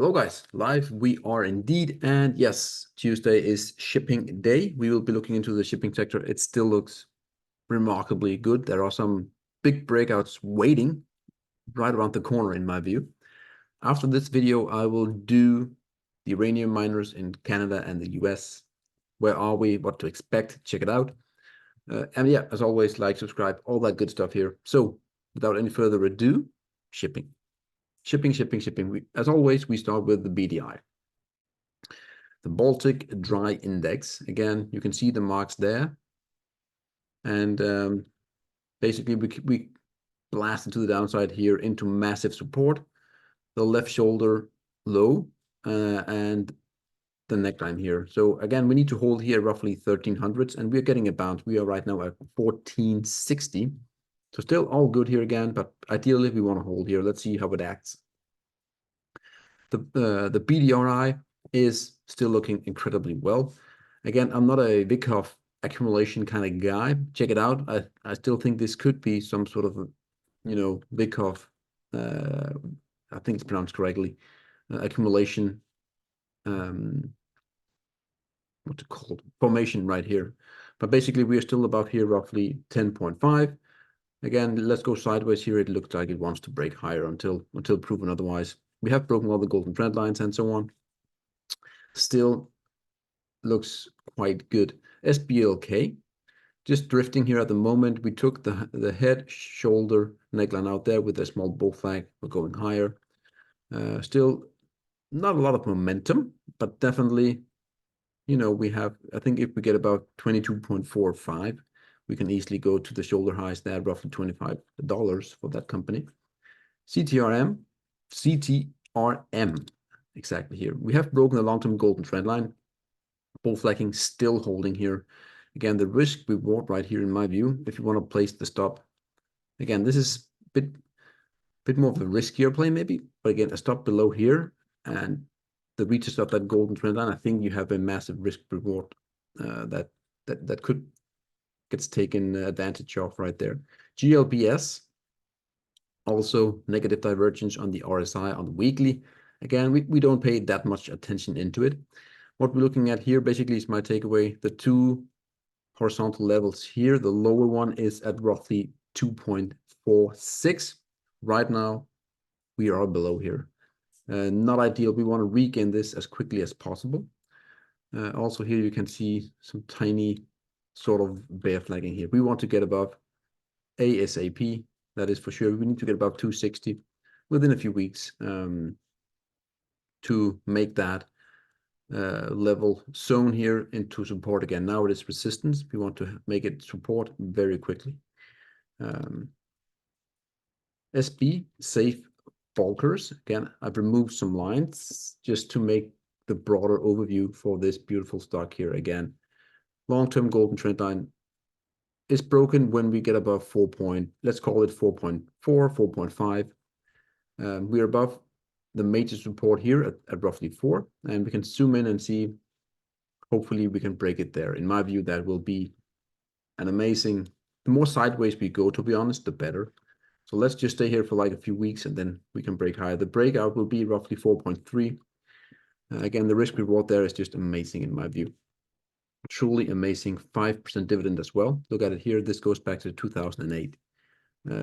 Hello guys, live we are indeed, and yes, Tuesday is shipping day. We will be looking into the shipping sector. It still looks remarkably good. There are some big breakouts waiting right around the corner in my view. After this video, I will do the uranium miners in Canada and the US. Where are we? What to expect? Check it out. And yeah, as always, like, subscribe, all that good stuff here. So without any further ado, shipping. Shipping. As always, we start with the BDRY. The Baltic Dry Index. Again, you can see the marks there. And basically, we blasted to the downside here into massive support. The left shoulder low and the neckline here. So again, we need to hold here roughly 1300s, and we're getting a bounce. We are right now at 1460. So still all good here again, but ideally we want to hold here. Let's see how it acts. The BDRY is still looking incredibly well. Again, I'm not a Vikov accumulation kind of guy. Check it out. I still think this could be some sort of, Vikov, I think it's pronounced correctly, accumulation, what to call it, formation right here. But basically, we are still above here, roughly 10.5. Again, let's go sideways here. It looks like it wants to break higher until proven otherwise. We have broken all the golden trend lines and so on. Still looks quite good. SBLK, just drifting here at the moment. We took the head, shoulder, neckline out there with a small bull flag. We're going higher. Still not a lot of momentum, but definitely, we have, I think if we get about 22.45, we can easily go to the shoulder highs there, roughly $25 for that company. CTRM, exactly here. We have broken the long-term golden trend line. Bull flagging still holding here. Again, the risk reward right here in my view, if you want to place the stop. Again, this is a bit more of a riskier play maybe, but again, a stop below here and the retest of that golden trend line, I think you have a massive risk reward that could gets taken advantage of right there. GLBS, also negative divergence on the RSI on the weekly. Again, we don't pay that much attention into it. What we're looking at here basically is my takeaway. The two horizontal levels here, the lower one is at roughly 2.46. Right now, we are below here. Not ideal. We want to regain this as quickly as possible. Also here you can see some tiny sort of bear flagging here. We want to get above ASAP. That is for sure. We need to get above 260 within a few weeks to make that level zone here into support again. Now it is resistance. We want to make it support very quickly. SB, safe bulkers. Again, I've removed some lines just to make the broader overview for this beautiful stock here again. Long-term golden trend line is broken when we get above 4 point, let's call it 4.4, 4.5. We're above the major support here at roughly 4, and we can zoom in and see, hopefully we can break it there. In my view, that will be an amazing, the more sideways we go, to be honest, the better. So let's just stay here for like a few weeks and then we can break higher. The breakout will be roughly 4.3. Again, the risk reward there is just amazing in my view. Truly amazing. 5% dividend as well. Look at it here. This goes back to 2008.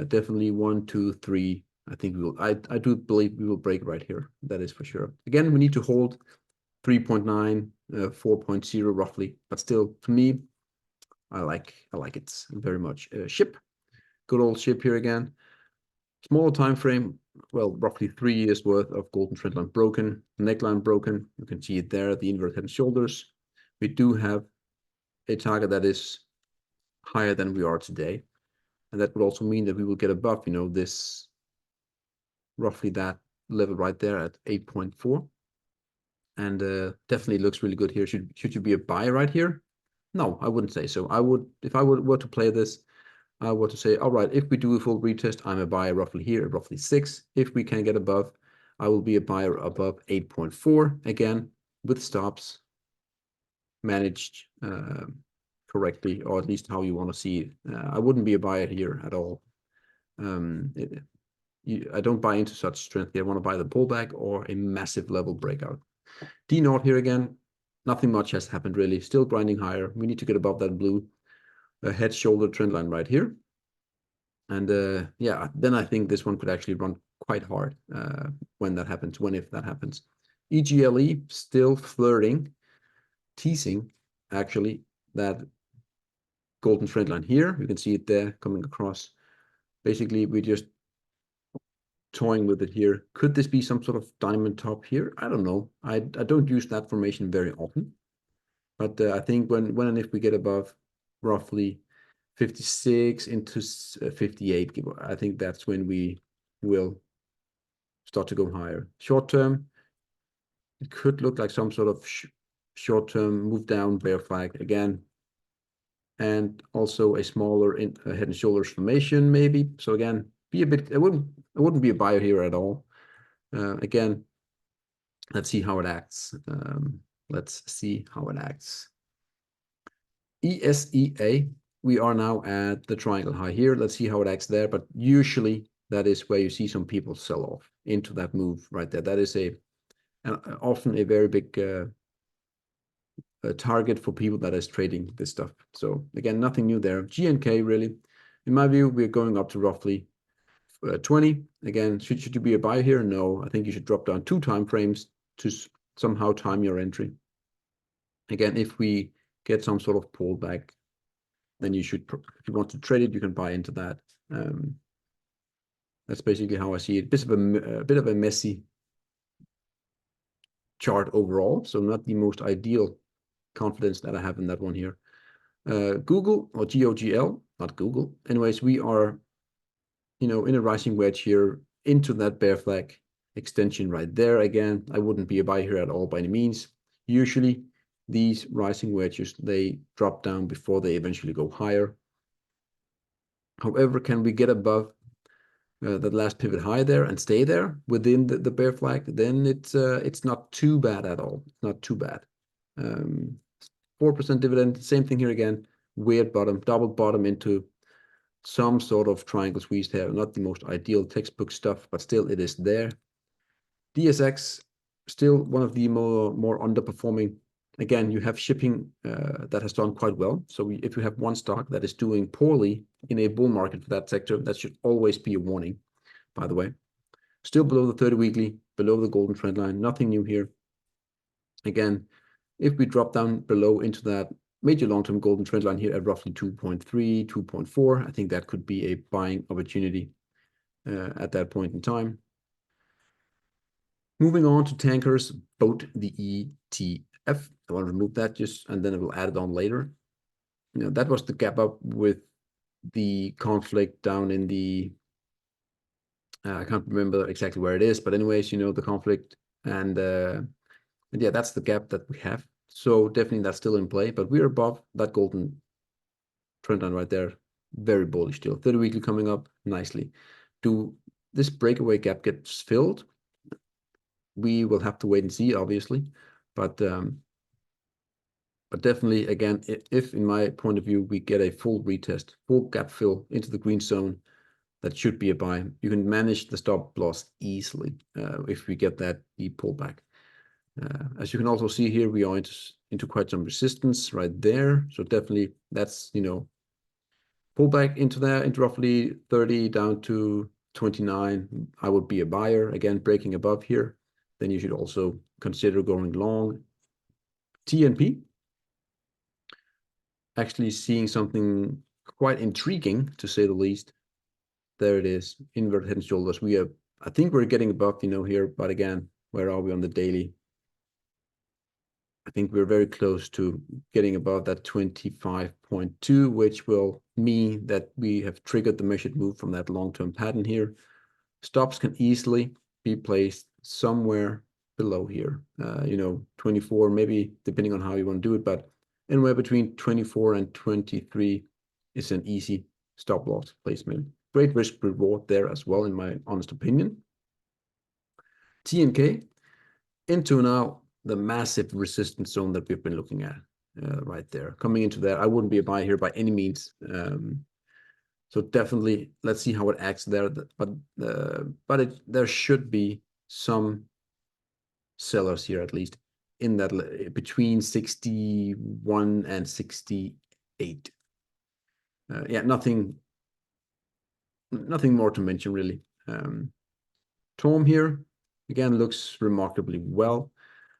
Definitely 1, 2, 3. I think we will. I do believe we will break right here. That is for sure. Again, we need to hold 3.9, 4.0 roughly. But still, to me, I like it very much. Ship, good old ship here again. Smaller time frame. Well, roughly 3 years worth of golden trend line broken, neckline broken. You can see it there. The inverted head and shoulders. We do have a target that is higher than we are today. And that would also mean that we will get above, this roughly that level right there at 8.4. And definitely looks really good here. Should you be a buyer right here? No, I wouldn't say so. I would, if I were to play this, I were to say, all right, if we do a full retest, I'm a buyer roughly here at roughly 6. If we can get above, I will be a buyer above 8.4. Again, with stops managed correctly, or at least how you want to see it. I wouldn't be a buyer here at all. I don't buy into such strength here. I want to buy the pullback or a massive level breakout. D naught here again, nothing much has happened really. Still grinding higher. We need to get above that blue head shoulder trend line right here. And yeah, then I think this one could actually run quite hard when that happens, if that happens. EGLE still flirting, teasing actually that golden trend line here. You can see it there coming across. Basically, we're just toying with it here. Could this be some sort of diamond top here? I don't know. I don't use that formation very often, but I think when and if we get above roughly 56 into 58, I think that's when we will start to go higher. Short term, it could look like some sort of short term move down bear flag again, and also a smaller head and shoulders formation maybe. So again, be a bit. I wouldn't be a buyer here at all. Again, let's see how it acts. Let's see how it acts. ESEA, we are now at the triangle high here. Let's see how it acts there. But usually that is where you see some people sell off into that move right there. That is often a very big target for people that is trading this stuff. So again, nothing new there. GNK really, in my view, we're going up to roughly 20. Again, should you be a buyer here? No, I think you should drop down 2 time frames to somehow time your entry. Again, if we get some sort of pullback, then you should, if you want to trade it, you can buy into that. That's basically how I see it. A bit of a messy chart overall, so not the most ideal confidence that I have in that one here. Google or GOGL, not Google. Anyways, we are, in a rising wedge here into that bear flag extension right there. Again, I wouldn't be a buyer here at all by any means. Usually these rising wedges, they drop down before they eventually go higher. However, can we get above that last pivot high there and stay there within the bear flag? Then it's not too bad at all. It's not too bad. 4% dividend, same thing here again. Weird bottom, double bottom into some sort of triangle squeeze there. Not the most ideal textbook stuff, but still it is there. DSX, still one of the more underperforming. Again, you have shipping that has done quite well. So if you have one stock that is doing poorly in a bull market for that sector, that should always be a warning, by the way. Still below the 30 weekly, below the golden trend line, nothing new here. Again, if we drop down below into that major long-term golden trend line here at roughly 2.3, 2.4, I think that could be a buying opportunity at that point in time. Moving on to tankers, boat the ETF. I want to remove that and then I will add it on later. That was the gap up with the conflict down in the, I can't remember exactly where it is, but anyways, the conflict and yeah, that's the gap that we have. So definitely that's still in play, but we're above that golden trend line right there. Very bullish still. 30 weekly coming up nicely. Do this breakaway gap gets filled? We will have to wait and see, obviously, but definitely, again, if in my point of view we get a full retest, full gap fill into the green zone, that should be a buy. You can manage the stop loss easily if we get that deep pullback. As you can also see here, we are into quite some resistance right there. So definitely that's, pullback into there, into roughly 30 down to 29. I would be a buyer. Again, breaking above here. Then you should also consider going long. TNP. Actually seeing something quite intriguing, to say the least. There it is, inverted head and shoulders. I think we're getting above, here, but again, where are we on the daily? I think we're very close to getting above that 25.2, which will mean that we have triggered the measured move from that long-term pattern here. Stops can easily be placed somewhere below here, 24, maybe depending on how you want to do it, but anywhere between 24 and 23 is an easy stop loss placement. Great risk reward there as well, in my honest opinion. TNK into now the massive resistance zone that we've been looking at right there. Coming into that, I wouldn't be a buyer here by any means. So definitely, let's see how it acts there. But there should be some sellers here at least in that between 61 and 68. Yeah, nothing more to mention really. TORM here again looks remarkably well.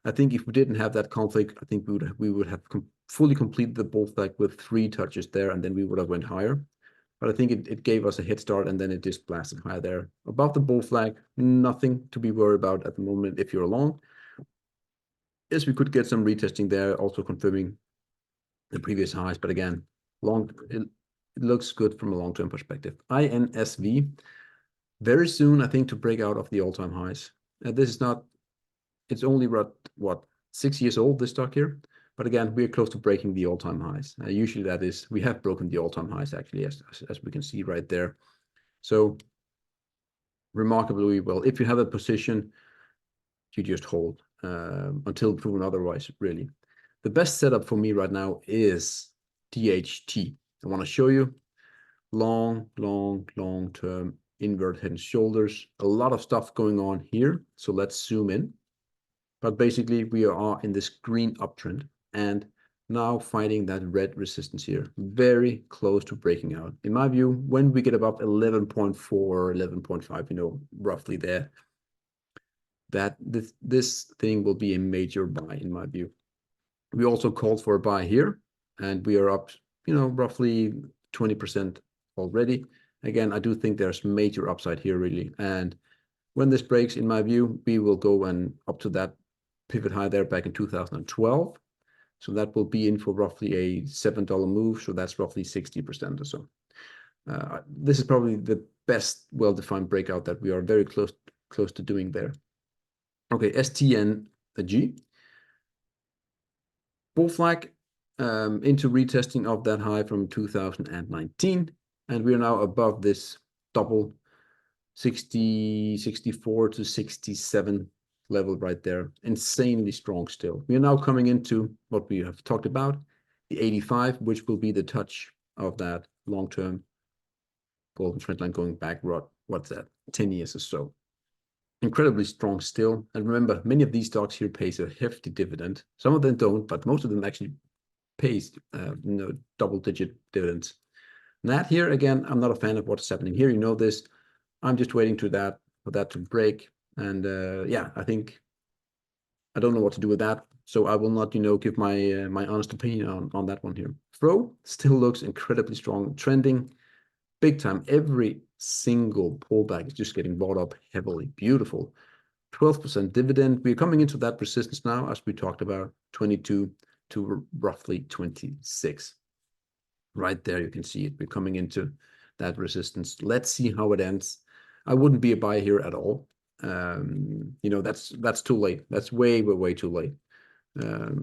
I think if we didn't have that conflict, I think we would have fully completed the bull flag with 3 touches there, and then we would have went higher. But I think it gave us a head start, and then it just blasted high there. Above the bull flag, nothing to be worried about at the moment if you're long. Yes, we could get some retesting there, also confirming the previous highs. But again, it looks good from a long-term perspective. INSV, very soon, I think, to break out of the all-time highs. This is not, it's only what 6 years old, this stock here. But again, we're close to breaking the all-time highs. Usually that is, we have broken the all-time highs actually, as we can see right there. So remarkably well. If you have a position, you just hold until proven otherwise, really. The best setup for me right now is DHT. I want to show you long-term invert head and shoulders. A lot of stuff going on here. So let's zoom in. But basically, we are in this green uptrend and now fighting that red resistance here. Very close to breaking out. In my view, when we get above 11.4, 11.5, you know, roughly there, that this thing will be a major buy in my view. We also called for a buy here, and we are up, you know, roughly 20% already. Again, I do think there's major upside here really. And when this breaks, in my view, we will go and up to that pivot high there back in 2012. So that will be in for roughly a $7 move. So that's roughly 60% or so. This is probably the best well-defined breakout that we are very close to doing there. Okay, STNG. Bull flag into retesting of that high from 2019. And we are now above this double 64 to 67 level right there. Insanely strong still. We are now coming into what we have talked about, the 85, which will be the touch of that long-term golden trend line going back, what's that, 10 years or so. Incredibly strong still. And remember, many of these stocks here pays a hefty dividend. Some of them don't, but most of them actually pays double-digit dividends. And that here, again, I'm not a fan of what's happening here. You know this. I'm just waiting for that to break. And yeah, I think I don't know what to do with that. So I will not, give my honest opinion on that one here. Fro still looks incredibly strong, trending big time. Every single pullback is just getting bought up heavily. Beautiful. 12% dividend. We're coming into that resistance now, as we talked about, 22 to roughly 26. Right there, you can see it. We're coming into that resistance. Let's see how it ends. I wouldn't be a buy here at all. That's too late. That's way too late.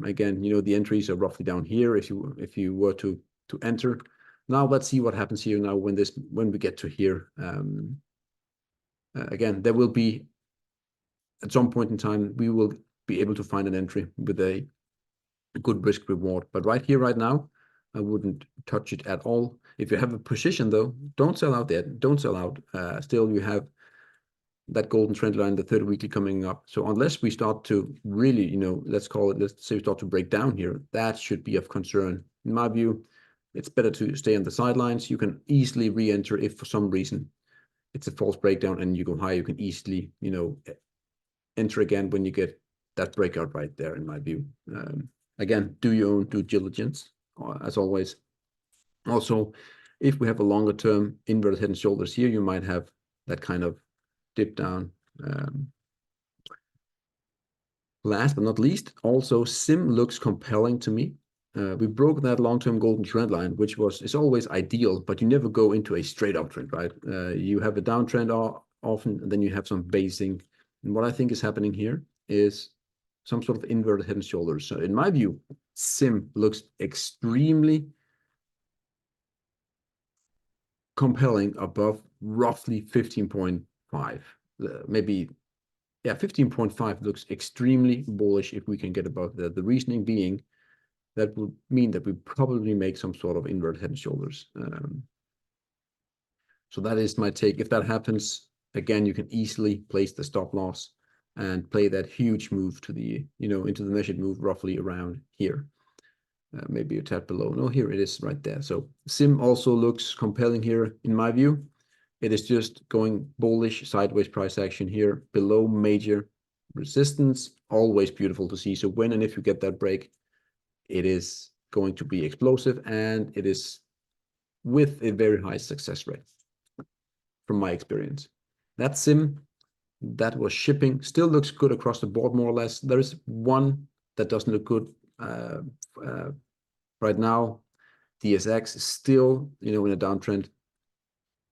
Again, the entries are roughly down here if you were to enter. Now let's see what happens here now when we get to here. Again, there will be, at some point in time, we will be able to find an entry with a good risk reward. But right here, right now, I wouldn't touch it at all. If you have a position though, don't sell out there. Don't sell out. Still, you have that golden trend line, the 30 weekly coming up. So unless we start to really, let's say we start to break down here, that should be of concern. In my view, it's better to stay on the sidelines. You can easily re-enter if for some reason it's a false breakdown and you go high. You can easily, enter again when you get that breakout right there, in my view. Again, do your own due diligence, as always. Also, if we have a longer term inverted head and shoulders here, you might have that kind of dip down. Last but not least, also SIM looks compelling to me. We broke that long-term golden trend line, which is always ideal, but you never go into a straight uptrend, right? You have a downtrend often, and then you have some basing. And what I think is happening here is some sort of inverted head and shoulders. So in my view, SIM looks extremely compelling above roughly 15.5. Maybe, yeah, 15.5 looks extremely bullish if we can get above that. The reasoning being that would mean that we probably make some sort of inverted head and shoulders. So that is my take. If that happens, again, you can easily place the stop loss and play that huge move to the, into the measured move roughly around here. Maybe a tad below. No, here it is right there. So SIM also looks compelling here in my view. It is just going bullish sideways price action here below major resistance. Always beautiful to see. So when and if you get that break, it is going to be explosive, and it is with a very high success rate from my experience. That SIM, that was shipping, still looks good across the board more or less. There is one that doesn't look good right now. DSX is still, in a downtrend.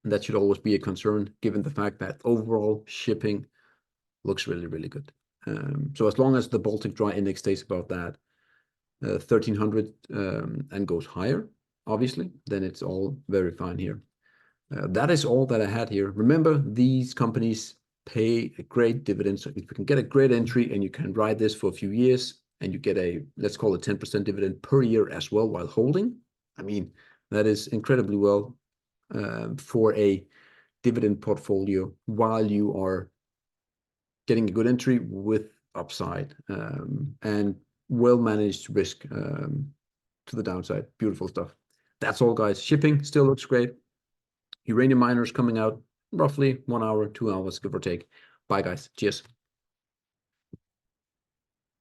And that should always be a concern, given the fact that overall shipping looks really, really good. So as long as the Baltic Dry Index stays above that 1300 and goes higher, obviously, then it's all very fine here. That is all that I had here. Remember, these companies pay a great dividend. So if you can get a great entry and you can ride this for a few years and you get a, let's call it 10% dividend per year as well while holding, I mean, that is incredibly well for a dividend portfolio while you are getting a good entry with upside and well-managed risk to the downside. Beautiful stuff. That's all, guys. Shipping still looks great. Uranium miners coming out roughly 1 hour, 2 hours, give or take. Bye, guys. Cheers.